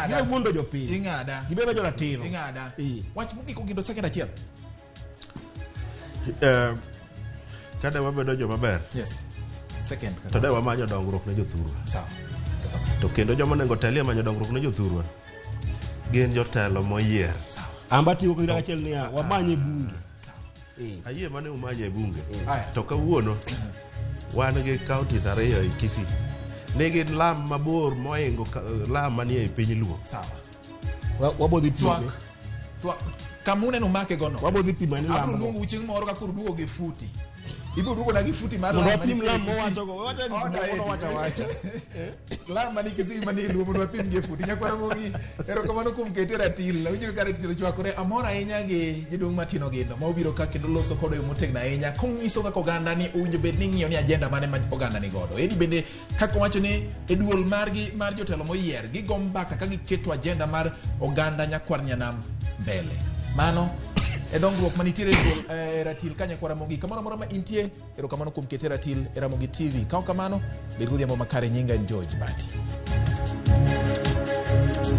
Gibiro mundo jopiny. Ing'ada. Gibiro joratiro. Ing'ada. Wach mogik ogindo second achiel. Kada wabedo joma ber. Yes. Second. To da wamanyo dongruok ne jothurwa. Sawa. To kendo joma nego telie manyo dongruok ne jothurwa. Gin jotelo moyier. Sawa. Amba tiyo kira achiel niya wamanye bunge. Ayie mane umanye bunge. To kawuono wan gi counties ariyo e Kisii. Nigi lam mabor moingo lam manie e piny Luo. Sawa. Wabodhi pime. Twak. Kamune no make gono. Wabodhi pime ni lam. Abro lungu uching moro ka kuru duogo gi futi. Ibo duogo na gi futi mar lam. Wapim lam mowacho go. Wacha. Lam mani Kisii mani Luo mondo wapim gi futi. Nyakwara mogi. Erokamano kuom kete ratil. Winjo ka ratil chwakore amora ahinya gi jodong matino gendo. Ma obiro ka kendo loso kodo yo motegno ahinya. Konyiso kaka oganda ni owinjo bed ni ng'iyo ni agenda mane ma oganda ni godo. Edi bende kaka wacho ni e duol margi mar jotelo moyier gigo mbaka ka giketo agenda mar oganda nyakwar nyanam mbele. Mano e dongruok manitiere e ratil kanya kwara mogi kamoro moro ma intie erokamano kuom kete ratil e Ramogi TV. Kao kamano bed godhiambo makare. Nyinga George Bati.